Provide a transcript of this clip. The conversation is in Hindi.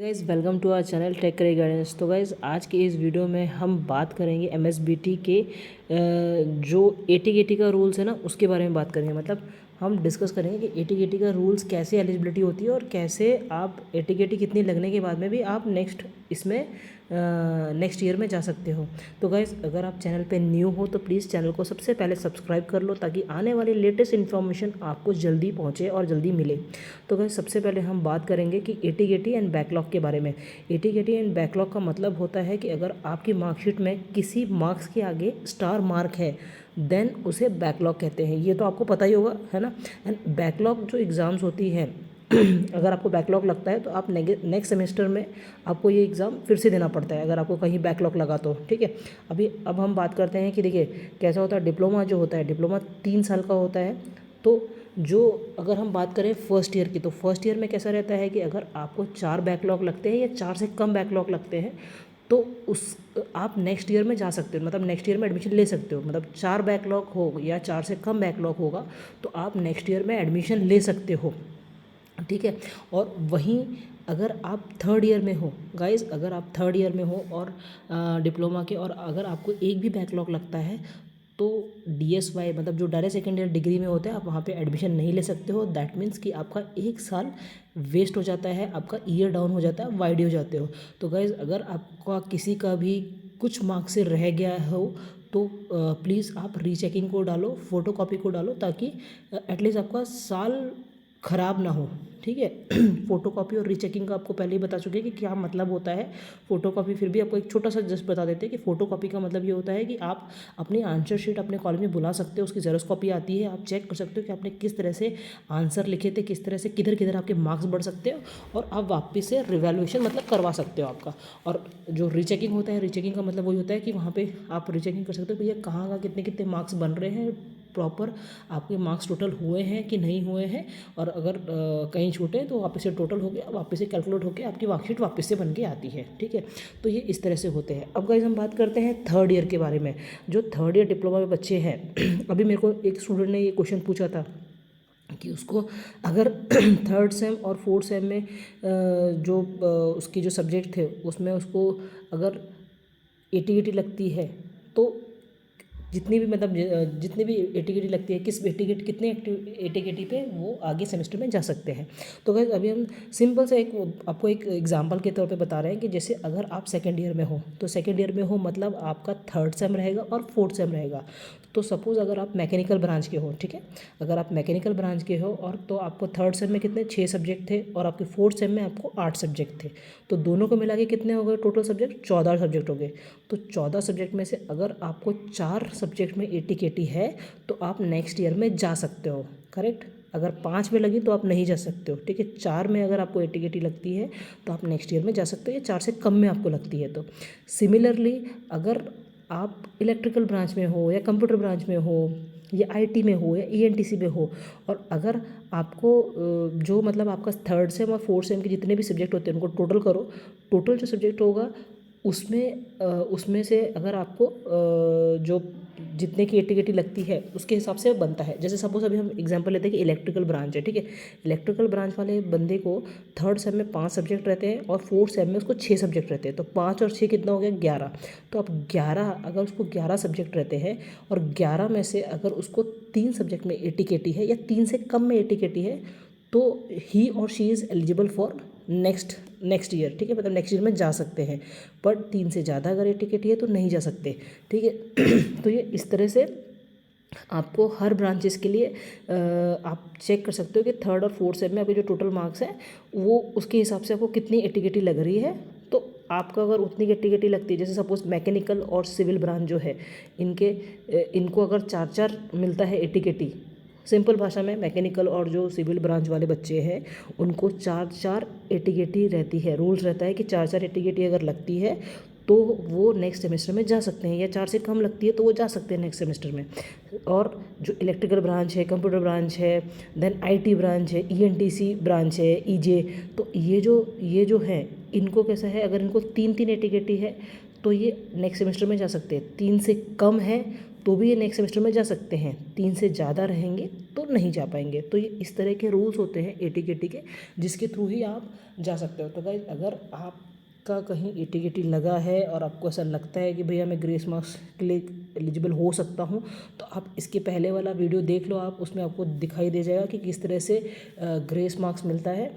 Guys welcome to our channel tech career guidance. तो गाइज़ आज के इस वीडियो में हम बात करेंगे एमएसबीटी के जो एटी का रूल्स है ना उसके बारे में बात करेंगे। मतलब हम डिस्कस करेंगे कि एटी का रूल्स कैसे एलिजिबिलिटी होती है और कैसे आप एटी कितनी लगने के बाद में भी आप नेक्स्ट ईयर में जा सकते हो। तो गाइज़ अगर आप चैनल पे न्यू हो तो प्लीज़ चैनल को सबसे पहले सब्सक्राइब कर लो ताकि आने वाली लेटेस्ट इन्फॉर्मेशन आपको जल्दी पहुँचे और जल्दी मिले। तो गाइज़ सबसे पहले हम बात करेंगे कि एटी एंड बैकलॉग के बारे में। एटी एंड बैकलॉग का मतलब होता है कि अगर आपकी मार्कशीट में किसी मार्क्स के आगे स्टार मार्क है देन उसे बैकलॉग कहते हैं। ये तो आपको पता ही होगा, है ना। एंड बैकलॉग जो एग्ज़ाम्स होती है अगर आपको बैकलॉग लगता है तो आप नेक्स्ट सेमेस्टर में आपको ये एग्ज़ाम फिर से देना पड़ता है अगर आपको कहीं बैकलॉग लगा तो, ठीक है। अब हम बात करते हैं कि देखिए कैसा होता है। डिप्लोमा जो होता है, डिप्लोमा 3 साल का होता है। तो जो अगर हम बात करें फर्स्ट ईयर की, तो फर्स्ट ईयर में कैसा रहता है कि अगर आपको 4 बैकलॉग लगते हैं या 4 से कम बैकलॉग लगते हैं तो उस आप नेक्स्ट ईयर में जा सकते हो, मतलब नेक्स्ट ईयर में एडमिशन ले सकते हो। मतलब 4 बैकलॉग हो या 4 से कम बैकलॉग होगा तो आप नेक्स्ट ईयर में एडमिशन ले सकते हो, ठीक है। और वहीं अगर आप थर्ड ईयर में हो गाइज़, अगर आप थर्ड ईयर में हो और डिप्लोमा के, और अगर आपको एक भी बैकलॉग लगता है तो DSY मतलब जो डायरेक्ट सेकेंड ईयर डिग्री में होता है आप वहाँ पे एडमिशन नहीं ले सकते हो। दैट मीन्स कि आपका एक साल वेस्ट हो जाता है, आपका ईयर डाउन हो जाता है, वाइड हो जाते हो। तो गाइज़ अगर आपका किसी का भी कुछ मार्क्स से रह गया हो तो प्लीज़ आप रीचेकिंग को डालो, फ़ोटो कॉपी को डालो ताकि एटलीस्ट आपका साल ख़राब ना हो, ठीक है। फ़ोटोकॉपी और रीचेकिंग का आपको पहले ही बता चुके हैं कि क्या मतलब होता है। फ़ोटोकॉपी फिर भी आपको एक छोटा सा जस्ट बता देते हैं कि फ़ोटोकॉपी का मतलब ये होता है कि आप अपनी आंसर शीट अपने कॉलेज में बुला सकते हो, उसकी जेरॉक्स कॉपी आती है, आप चेक कर सकते हो कि आपने किस तरह से आंसर लिखे थे, किस तरह से किधर किधर आपके मार्क्स बढ़ सकते हो, और आप वापस से रिवैल्यूएशन मतलब करवा सकते हो आपका। और जो रीचेकिंग होता है, रीचेकिंग का मतलब वही होता है कि वहाँ पर आप रीचेकिंग कर सकते हो भैया कहाँ का कितने कितने मार्क्स बन रहे हैं, प्रॉपर आपके मार्क्स टोटल हुए हैं कि नहीं हुए हैं, और अगर कहीं छूटे तो वापस से टोटल हो गया, वापस से कैलकुलेट होकर आपकी मार्कशीट वापस से बन के आती है, ठीक है। तो ये इस तरह से होते हैं। अब गाइस हम बात करते हैं थर्ड ईयर के बारे में। जो थर्ड ईयर डिप्लोमा में बच्चे हैं अभी मेरे को एक स्टूडेंट ने ये क्वेश्चन पूछा था कि उसको अगर थर्ड सेम और फोर्थ सेम में जो उसकी जो सब्जेक्ट थे उसमें उसको अगर एटी लगती है तो जितनी भी मतलब जितनी भी एटी लगती है, किस कितने एटी पे वो आगे सेमेस्टर में जा सकते हैं। तो गाइस अभी हम सिंपल से आपको एक एग्जांपल के तौर पे बता रहे हैं कि जैसे अगर आप सेकेंड ईयर में हो तो सेकेंड ईयर में हो मतलब आपका थर्ड सेम रहेगा और फोर्थ सेम रहेगा। तो सपोज़ अगर आप मैकेनिकल ब्रांच के हो, ठीक है, अगर आप मैकेनिकल ब्रांच के हो और तो आपको थर्ड सेम में कितने 6 सब्जेक्ट थे और आपके फोर्थ सेम में आपको 8 सब्जेक्ट थे, तो दोनों को मिला के कितने हो गए टोटल सब्जेक्ट, 14 सब्जेक्ट हो गए। तो 14 सब्जेक्ट में से अगर आपको 4 सब्जेक्ट में एटी है तो आप नेक्स्ट ईयर में जा सकते हो, करेक्ट। अगर 5 में लगी तो आप नहीं जा सकते हो, ठीक है। 4 में अगर आपको एटी लगती है तो आप नेक्स्ट ईयर में जा सकते हो, या 4 से कम में आपको लगती है तो। सिमिलरली अगर आप इलेक्ट्रिकल ब्रांच में हो या कंप्यूटर ब्रांच में हो या आईटी में हो या ईएनटीसी में हो, और अगर आपको जो मतलब आपका थर्ड सेम और फोर्थ सेम के जितने भी सब्जेक्ट होते हैं उनको टोटल करो, टोटल जो सब्जेक्ट होगा उसमें से अगर आपको जो जितने की एटी लगती है उसके हिसाब से बनता है। जैसे सपोज अभी हम एग्जांपल लेते हैं कि इलेक्ट्रिकल ब्रांच है, ठीक है। इलेक्ट्रिकल ब्रांच वाले बंदे को थर्ड सेम में 5 सब्जेक्ट रहते हैं और फोर्थ सेम में उसको 6 सब्जेक्ट रहते हैं, तो 5 और 6 कितना हो गया 11। तो अब 11 अगर उसको 11 सब्जेक्ट रहते हैं और 11 में से अगर उसको 3 सब्जेक्ट में एटी है या 3 से कम में एटी है तो ही और she is eligible for next year, ठीक है। मतलब नेक्स्ट ईयर में जा सकते हैं, पर 3 से ज़्यादा अगर एटी है तो नहीं जा सकते, ठीक है। तो ये इस तरह से आपको हर ब्रांचेस के लिए आप चेक कर सकते हो कि थर्ड और फोर्थ सेम में आपके जो टोटल मार्क्स हैं वो उसके हिसाब से आपको कितनी एटी लग रही है। तो आपका अगर उतनी एटी लगती है, जैसे सपोज मैकेनिकल और सिविल ब्रांच जो है इनको अगर 4 मिलता है एटी, सिंपल भाषा में मैकेनिकल और जो सिविल ब्रांच वाले बच्चे हैं उनको 4 एटी रहती है। रूल्स रहता है कि 4 एटी अगर लगती है तो वो नेक्स्ट सेमेस्टर में जा सकते हैं, या 4 से कम लगती है तो वो जा सकते हैं नेक्स्ट सेमेस्टर में। और जो इलेक्ट्रिकल ब्रांच है, कंप्यूटर ब्रांच है, देन आईटी ब्रांच है, ईएनटीसी ब्रांच है, ईजे, तो ये जो है इनको कैसा है, अगर इनको 3 एटी है तो ये नेक्स्ट सेमेस्टर में जा सकते हैं। 3 से कम है तो भी ये नेक्स्ट सेमेस्टर में जा सकते हैं, 3 से ज़्यादा रहेंगे तो नहीं जा पाएंगे। तो ये इस तरह के रूल्स होते हैं AT-KT के, जिसके थ्रू ही आप जा सकते हो। तो गाइस अगर आपका कहीं AT-KT लगा है और आपको ऐसा लगता है कि भैया मैं ग्रेस मार्क्स के लिए एलिजिबल हो सकता हूँ, तो आप इसके पहले वाला वीडियो देख लो, आप उसमें आपको दिखाई दे जाएगा कि किस तरह से ग्रेस मार्क्स मिलता है।